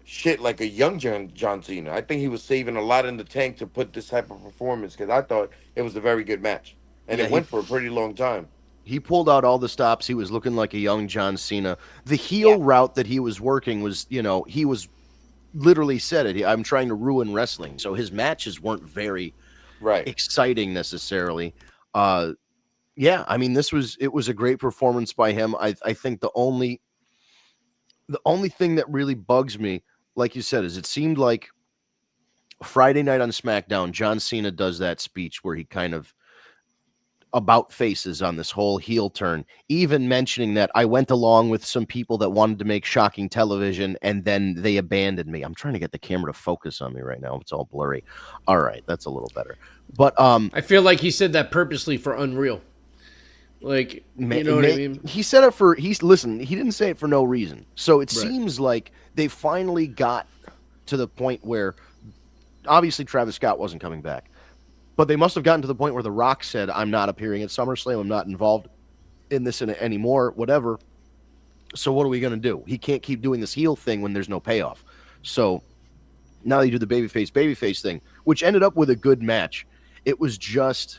shit like a young John Cena. I think he was saving a lot in the tank to put this type of performance because I thought it was a very good match. And it went for a pretty long time. He pulled out all the stops. He was looking like a young John Cena. The heel route that he was working was, he was literally said it. I'm trying to ruin wrestling. So his matches weren't very exciting necessarily. Yeah, I mean, it was a great performance by him. I think the only thing that really bugs me, like you said, is it seemed like Friday night on SmackDown, John Cena does that speech where he kind of about faces on this whole heel turn, even mentioning that I went along with some people that wanted to make shocking television and then they abandoned me. I'm trying to get the camera to focus on me right now. It's all blurry. All right, that's a little better. But I feel like he said that purposely for Unreal. Like, you know what I mean? He said it for, he didn't say it for no reason. So it seems like they finally got to the point where obviously Travis Scott wasn't coming back, but they must have gotten to the point where The Rock said, I'm not appearing at SummerSlam. I'm not involved in this anymore, whatever. So what are we going to do? He can't keep doing this heel thing when there's no payoff. So now they do the babyface thing, which ended up with a good match. It was just...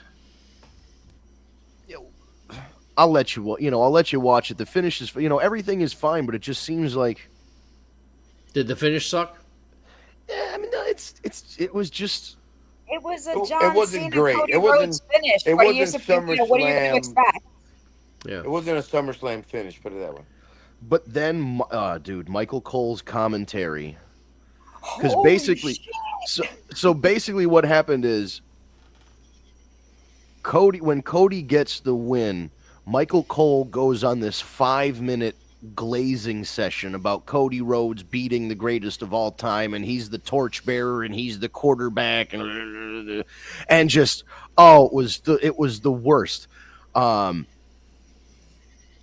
I'll let you watch it. The finish is, everything is fine, but it just seems like. Did the finish suck? Yeah, I mean, no, it was just. It was a It wasn't Cena, great. Cody It wasn't. Rhodes finish. It What are you wasn't supposed to? What are you going to SummerSlam. expect? Yeah. It wasn't a SummerSlam finish. Put it that way. But then, dude, Michael Cole's commentary, because Holy basically, shit. so basically, what happened is when Cody gets the win, Michael Cole goes on this 5-minute glazing session about Cody Rhodes beating the greatest of all time, and he's the torchbearer, and he's the quarterback, and just it was the worst. And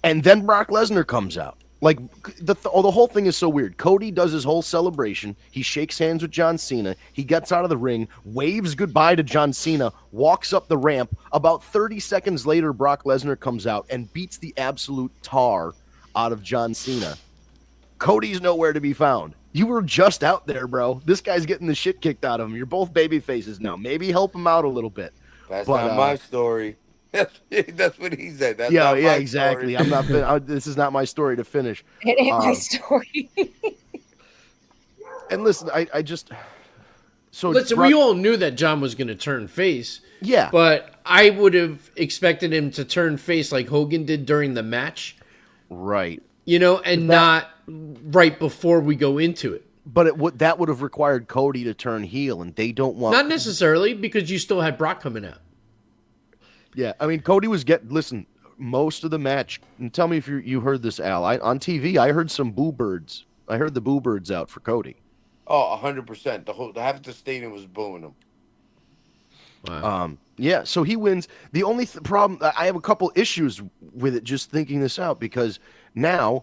then Brock Lesnar comes out. Like the whole thing is so weird. Cody does his whole celebration. He shakes hands with John Cena. He gets out of the ring, waves goodbye to John Cena, walks up the ramp. About 30 seconds later, Brock Lesnar comes out and beats the absolute tar out of John Cena. Cody's nowhere to be found. You were just out there, bro. This guy's getting the shit kicked out of him. You're both baby faces now. Maybe help him out a little bit. That's not my story. That's what he said. That's yeah, not my exactly. story. I'm not. This is not my story to finish. It ain't my story. And listen, I just we all knew that John was going to turn face. Yeah, but I would have expected him to turn face like Hogan did during the match, right? And not right before we go into it. But that would have required Cody to turn heel, and they don't want. Not necessarily, because you still had Brock coming out. Yeah, I mean, Cody was listen, most of the match, and tell me if you heard this, Al. On TV, I heard some boo birds. I heard the boo birds out for Cody. Oh, 100%. The half of the stadium was booing him. Wow. Yeah, so he wins. The only problem, I have a couple issues with it just thinking this out, because now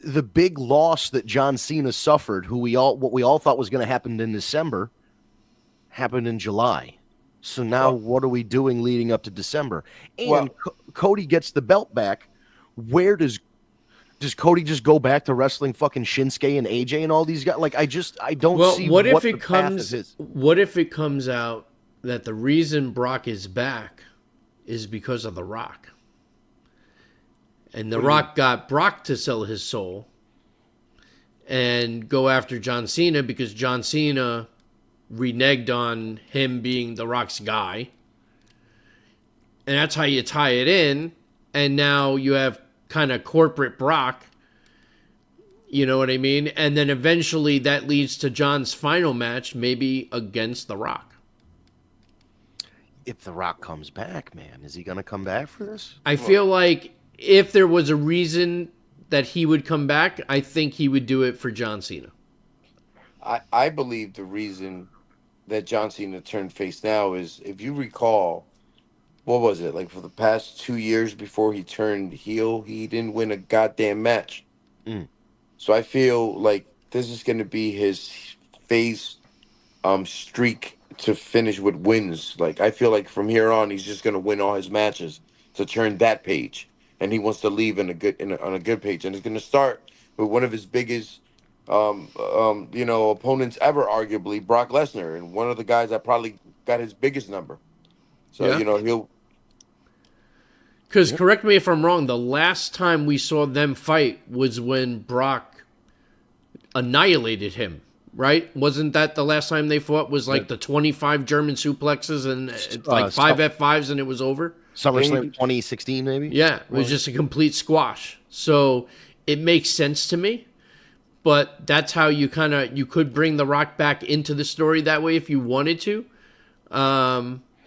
the big loss that John Cena suffered, what we all thought was going to happen in December, happened in July. So now what are we doing leading up to December? And Cody gets the belt back. Where does Cody just go back to wrestling fucking Shinsuke and AJ and all these guys? Like, I don't see what if the it path comes is. What if it comes out that the reason Brock is back is because of The Rock? And The Rock got Brock to sell his soul and go after John Cena because John Cena reneged on him being The Rock's guy. And that's how you tie it in. And now you have kind of corporate Brock, You know what I mean? And then eventually that leads to John's final match, maybe against The Rock. If The Rock comes back, man, is he going to come back for this? I feel like if there was a reason that he would come back, I think he would do it for John Cena. I believe the reason that John Cena turned face now is, if you recall, what was it, like for the past 2 years before he turned heel, he didn't win a goddamn match. So I feel like this is going to be his face streak to finish with wins. Like, I feel like from here on, he's just going to win all his matches to turn that page, and he wants to leave on a good page, and it's going to start with one of his biggest opponents ever, arguably Brock Lesnar, and one of the guys that probably got his biggest number. So he'll. Because correct me if I'm wrong, the last time we saw them fight was when Brock annihilated him. Right? Wasn't that the last time they fought? Was like the 25 German suplexes and like 5 F5s and it was over? SummerSlam 2016, maybe? Yeah, it was just a complete squash. So it makes sense to me. But that's how you could bring The Rock back into the story that way if you wanted to.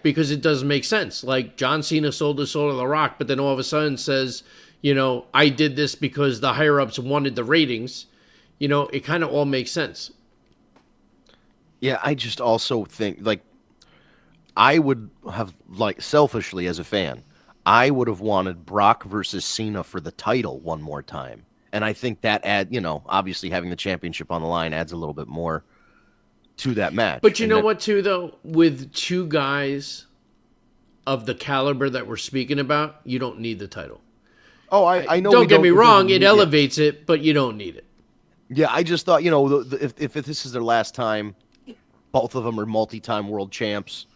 Because it does make sense. Like, John Cena sold his soul to The Rock, but then all of a sudden says, I did this because the higher-ups wanted the ratings. It kind of all makes sense. Yeah, I just also think, like, I would have, like, selfishly as a fan, I would have wanted Brock versus Cena for the title one more time. And I think that obviously having the championship on the line adds a little bit more to that match. But what, too, though? With two guys of the caliber that we're speaking about, you don't need the title. Oh, I know. Don't get me wrong, it elevates it, but you don't need it. Yeah, I just thought, if this is their last time, both of them are multi-time world champs.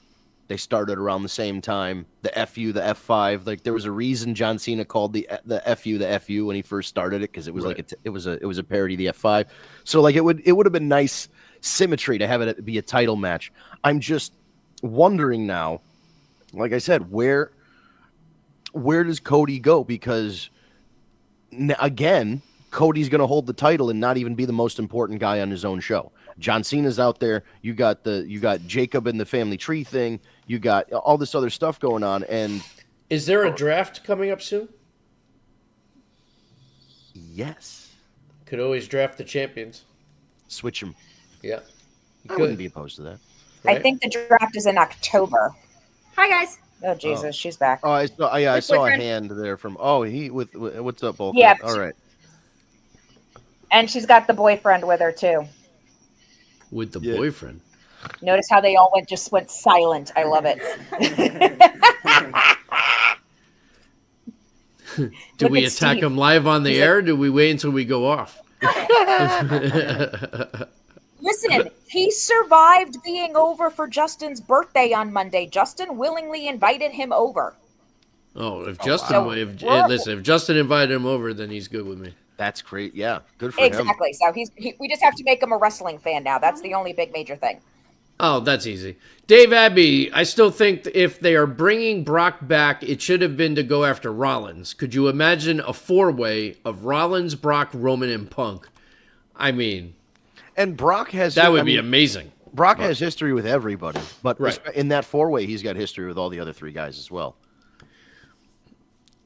They started around the same time. The FU, the F5, like there was a reason John Cena called the FU the FU when he first started it, because it was like it was a parody of the F5. So like it would have been nice symmetry to have it be a title match. I'm just wondering now, like I said, where does Cody go? Because again, Cody's going to hold the title and not even be the most important guy on his own show. John Cena's out there. You got Jacob and the family tree thing. You got all this other stuff going on. And is there a draft coming up soon? Yes. Could always draft the champions. Switch them. Yeah. I wouldn't be opposed to that. Right? I think the draft is in October. Hi guys. Oh Jesus, she's back. Oh, I saw a hand there from. Oh, what's up, Volker? Yeah. All right. And she's got the boyfriend with her too. With the boyfriend. Notice how they all just went silent. I love it. Do we attack him live on the air? Or do we wait until we go off? Listen, he survived being over for Justin's birthday on Monday. Justin willingly invited him over. Oh, if Justin invited him over, then he's good with me. That's great. Yeah, good for him. Exactly. So we just have to make him a wrestling fan now. That's the only big major thing. Oh, that's easy. Dave Abbey, I still think if they are bringing Brock back, it should have been to go after Rollins. Could you imagine a four-way of Rollins, Brock, Roman, and Punk? I mean, and Brock has that would be amazing. Brock has history with everybody, but in that four-way, he's got history with all the other three guys as well.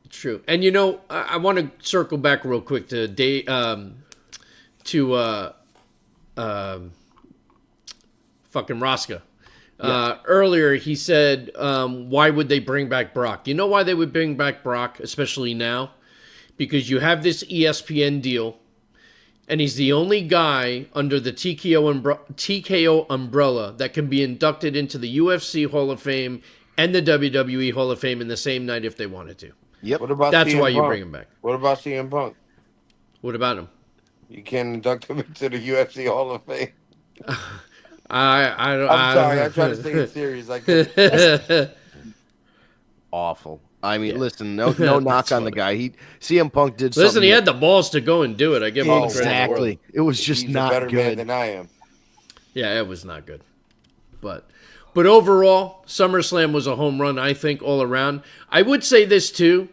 True. And I want to circle back real quick to fucking Rosca. Earlier he said, why would they bring back Brock? You know why they would bring back Brock, especially now? Because you have this ESPN deal, and he's the only guy under the TKO umbrella that can be inducted into the UFC Hall of Fame and the WWE Hall of Fame in the same night if they wanted to. Yep. What about That's CM why Punk? you bring him back. What about CM Punk? What about him? You can't induct him into the UFC Hall of Fame. I'm sorry. I'm trying to stay serious. I couldn't. Awful. I mean, listen, no knock on the guy. CM Punk did. Listen, he had the balls to go and do it. I give him all the credit in the world. Exactly. It was just He's not a better good. man than I am. Yeah, it was not good. But overall, SummerSlam was a home run, I think, all around. I would say this, too.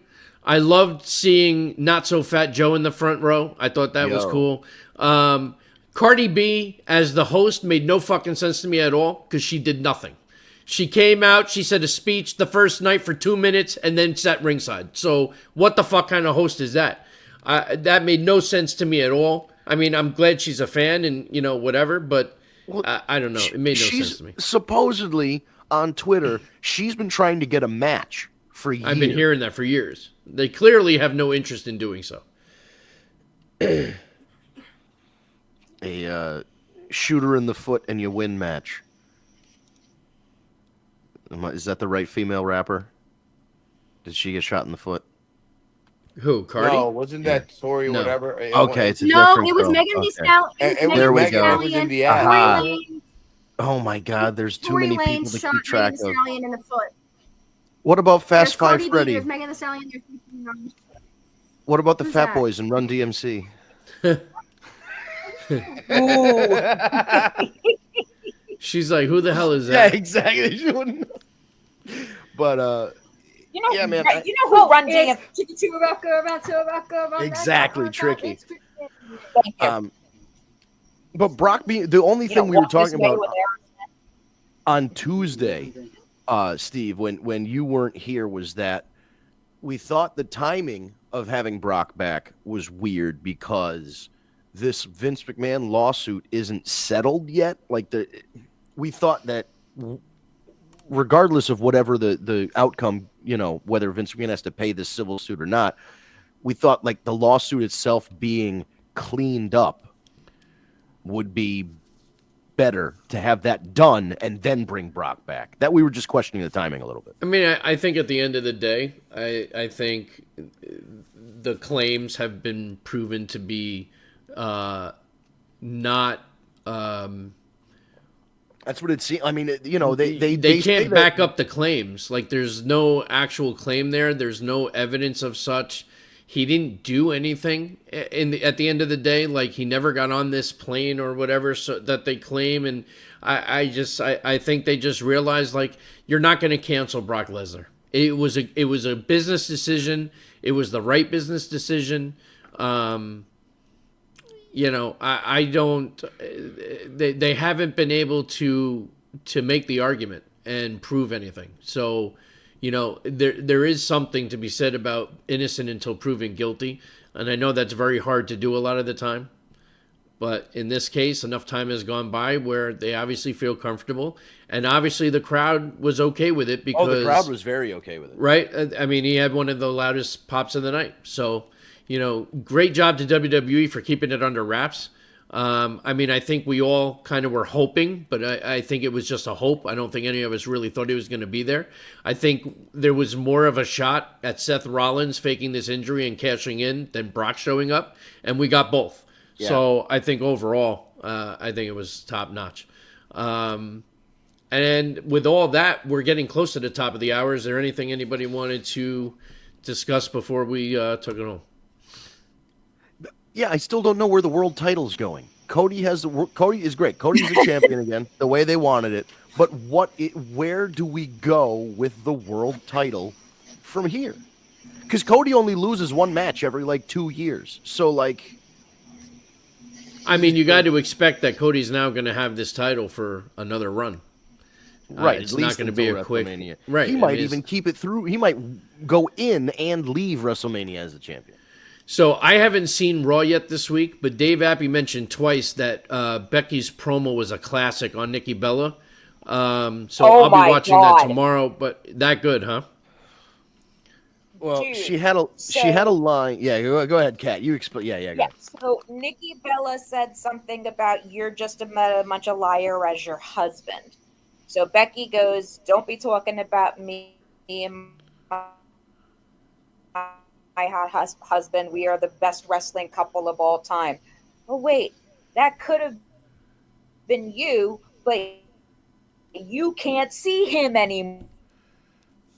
I loved seeing Not So Fat Joe in the front row. I thought that was cool. Cardi B as the host made no fucking sense to me at all because she did nothing. She came out, she said a speech the first night for 2 minutes, and then sat ringside. So what the fuck kind of host is that? That made no sense to me at all. I mean, I'm glad she's a fan and, you know, whatever, but I don't know. It made no sense to me. Supposedly, on Twitter, she's been trying to get a match for years. I've been hearing that for years. They clearly have no interest in doing so. A shooter in the foot and you win match. Is that the right female rapper? Did she get shot in the foot? Who, Cardi? No, wasn't that Tori or whatever? Okay, it's a No, different it was girl. Megan Thee Stallion. There we go. It was in the ad. Oh my God, there's too Tory many Lane people to shot keep track Megan Thee of. Stallion in the foot. What about Fast There's Cardi Five B, Freddy? There's Megan Thee Stallion. There's What about the Who's Fat that? Boys and Run DMC? She's like, who the hell is Yeah, that? exactly. She wouldn't know. But You know, yeah, man. you know who Run it's DMC? Exactly, tricky. It's tricky. Thank you. But Brock being the only You thing know, we were walk this talking way about with Aaron. on Tuesday, Steve, when you weren't here, was that we thought the timing of having Brock back was weird because this Vince McMahon lawsuit isn't settled yet. Like we thought that regardless of whatever the outcome, you know, whether Vince McMahon has to pay this civil suit or not, we thought like the lawsuit itself being cleaned up would be better to have that done and then bring Brock back. That we were just questioning the timing a little bit. I mean, I think at the end of the day, I think the claims have been proven to be not. That's what it seems. I mean, you know, they can't back up the claims. Like, there's no actual claim there. There's no evidence of such. He didn't do anything at the end of the day. Like, he never got on this plane or whatever so that they claim. And I think they just realized, like, you're not going to cancel Brock Lesnar. It was a business decision. It was the right business decision. You know, I don't. They haven't been able to make the argument and prove anything. So, you know, there is something to be said about innocent until proven guilty, and I know that's very hard to do a lot of the time. But in this case, enough time has gone by where they obviously feel comfortable, and obviously the crowd was okay with it because the crowd was very okay with it, right? I mean, he had one of the loudest pops of the night, so. You know, great job to WWE for keeping it under wraps. I mean, I think we all kind of were hoping, but I think it was just a hope. I don't think any of us really thought he was going to be there. I think there was more of a shot at Seth Rollins faking this injury and cashing in than Brock showing up, and we got both. Yeah. So I think overall, I think it was top notch. And with all that, we're getting close to the top of the hour. Is there anything anybody wanted to discuss before we took it home? Yeah, I still don't know where the world title's going. Cody is great. Cody's the champion again, the way they wanted it. But where do we go with the world title from here? Because Cody only loses one match every like 2 years. So like, I mean, you got to expect that Cody's now going to have this title for another run. Right, it's not going to be a quick. Right, he might even keep it through. He might go in and leave WrestleMania as the champion. So I haven't seen Raw yet this week, but Dave Appy mentioned twice that Becky's promo was a classic on Nikki Bella. I'll be watching that tomorrow. But that good, huh? Well, dude, she had a line. Yeah, go ahead, Kat. You explain. Yeah. Go. So Nikki Bella said something about you're just a bunch of liar as your husband. So Becky goes, "Don't be talking about me and my hot husband. We are the best wrestling couple of all time." Oh, wait, that could have been you, but you can't see him anymore.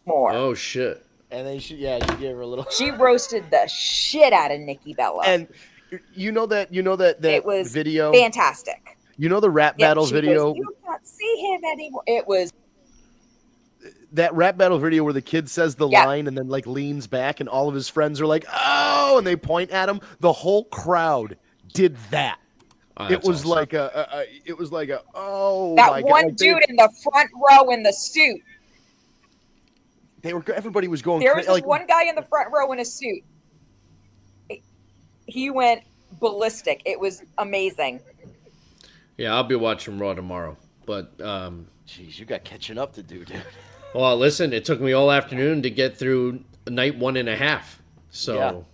Oh, shit. And then she gave her a little. She roasted the shit out of Nikki Bella. And you know that it was video, fantastic. You know the rap battle video. Goes, you can't see him anymore. It was that rap battle video where the kid says the line and then like leans back and all of his friends are like, oh, and they point at him. The whole crowd did that. It was awesome. It was like oh, that my one God. dude in the front row in the suit. Everybody was going crazy. There was this like, one guy in the front row in a suit. He went ballistic. It was amazing. Yeah, I'll be watching Raw tomorrow. But jeez, you got catching up to do, dude. Well, listen, it took me all afternoon to get through night 1.5. So,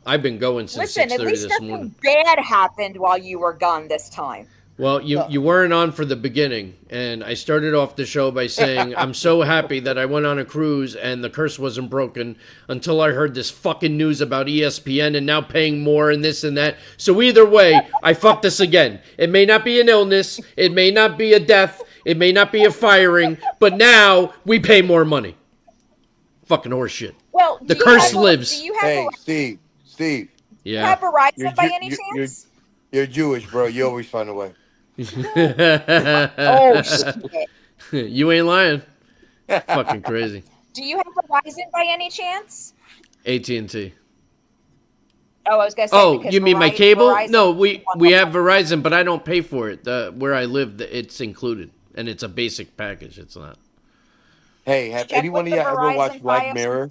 I've been going since 6:30 this morning. Listen, at least nothing bad happened while you were gone this time. Well, you weren't on for the beginning, and I started off the show by saying I'm so happy that I went on a cruise and the curse wasn't broken until I heard this fucking news about ESPN and now paying more and this and that. So either way, I fucked this again. It may not be an illness, it may not be a death, it may not be a firing, but now we pay more money. Fucking horseshit. Well, the curse lives. Do you have Steve. Yeah. You have Verizon by any chance? You're Jewish, bro. You always find a way. Oh, shit. You ain't lying. Fucking crazy. Do you have Verizon by any chance? AT&T. Oh, I was going to say. Oh, you mean my cable? Verizon, no, we have Verizon, but I don't pay for it. Where I live, it's included, and it's a basic package. It's not. Hey, have anyone of you ever watched Black Mirror?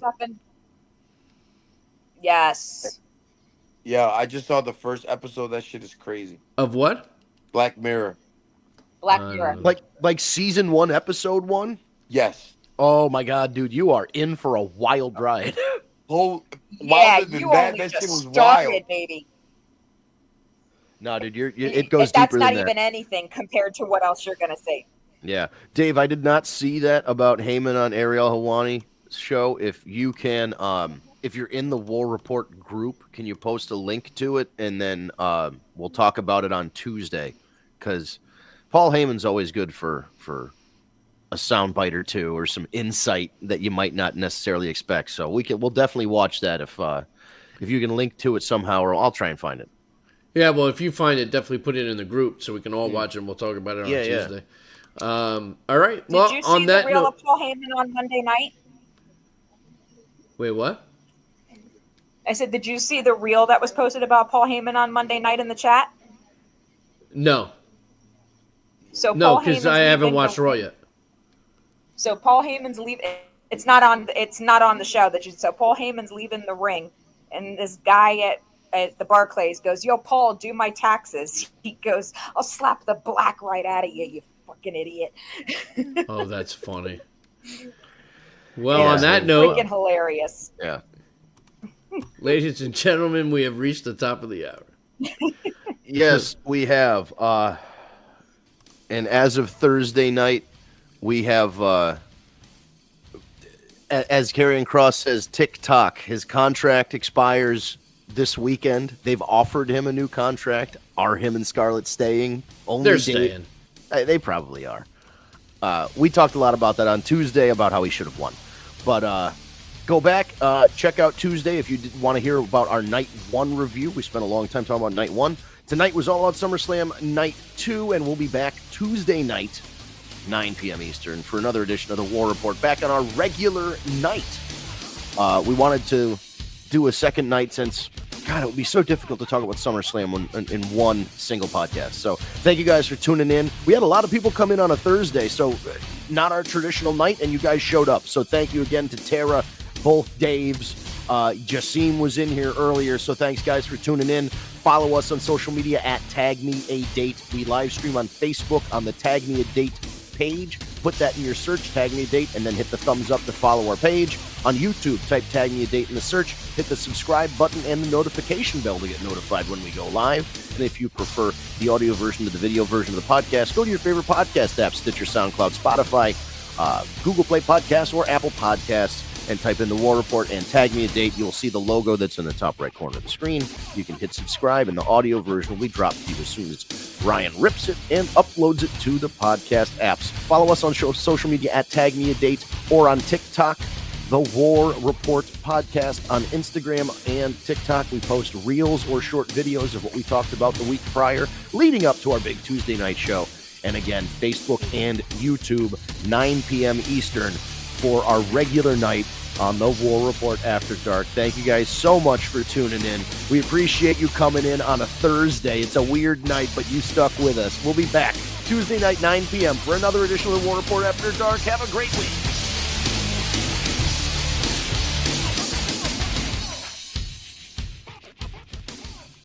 Yes. Yeah, I just saw the first episode. That shit is crazy. Of what? Black Mirror. Black Mirror. Like season 1, episode 1? Yes. Oh my God, dude, you are in for a wild ride. Wilder than that shit was wild, baby. No, dude, it goes deeper than that. That's not even anything compared to what else you're gonna say. Yeah, Dave, I did not see that about Heyman on Ariel Helwani's show. If you can, if you're in the War Report group, can you post a link to it, and then we'll talk about it on Tuesday, because Paul Heyman's always good for a soundbite or two or some insight that you might not necessarily expect. So we'll definitely watch that if you can link to it somehow, or I'll try and find it. Yeah, well, if you find it, definitely put it in the group so we can all watch it and we'll talk about it on Tuesday. All right. Well, did you see the reel of Paul Heyman on Monday night? Wait, what? I said, did you see the reel that was posted about Paul Heyman on Monday night in the chat? No. So no, because I haven't watched Raw yet. So Paul Heyman's leaving. It's not on the show that you. So Paul Heyman's leaving the ring, and this guy at the Barclays goes, "Yo, Paul, do my taxes." He goes, "I'll slap the black right out of you, you fucking idiot." Oh, that's funny. Well, on that note, freaking hilarious. Yeah. Ladies and gentlemen, we have reached the top of the hour. Yes, we have. And as of Thursday night, we have, as Karrion Kross says, TikTok. His contract expires this weekend. They've offered him a new contract. Are him and Scarlett staying? They're staying. They probably are. We talked a lot about that on Tuesday, about how he should have won. But go back, check out Tuesday if you want to hear about our Night 1 review. We spent a long time talking about Night 1. Tonight was All Out SummerSlam Night 2, and we'll be back Tuesday night, 9 p.m. Eastern, for another edition of the War Report, back on our regular night. We wanted to do a second night since, God, it would be so difficult to talk about SummerSlam in one single podcast. So thank you guys for tuning in. We had a lot of people come in on a Thursday, so not our traditional night, and you guys showed up. So thank you again to Tara, both Daves. Jassim was in here earlier, so thanks, guys, for tuning in. Follow us on social media at Tag Me A Date. We live stream on Facebook on the Tag Me A Date page. Put that in your search, Tag Me A Date, and then hit the thumbs up to follow our page. On YouTube, type Tag Me A Date in the search, hit the subscribe button and the notification bell to get notified when we go live. And if you prefer the audio version to the video version of the podcast, go to your favorite podcast app, Stitcher, SoundCloud, Spotify, Google Play Podcasts, or Apple Podcasts, and type in the War Report and Tag Me A Date. You'll see the logo that's in the top right corner of the screen. You can hit subscribe, and the audio version will be dropped to you as soon as Ryan rips it and uploads it to the podcast apps. Follow us on social media at Tag Me A Date, or on TikTok, the War Report Podcast. On Instagram and TikTok, we post reels or short videos of what we talked about the week prior, leading up to our big Tuesday night show. And again, Facebook and YouTube, 9 p.m. Eastern for our regular night on the War Report After Dark. Thank you guys so much for tuning in. We appreciate you coming in on a Thursday. It's a weird night, but you stuck with us. We'll be back Tuesday night, 9 p.m. for another edition of the War Report After Dark. Have a great week.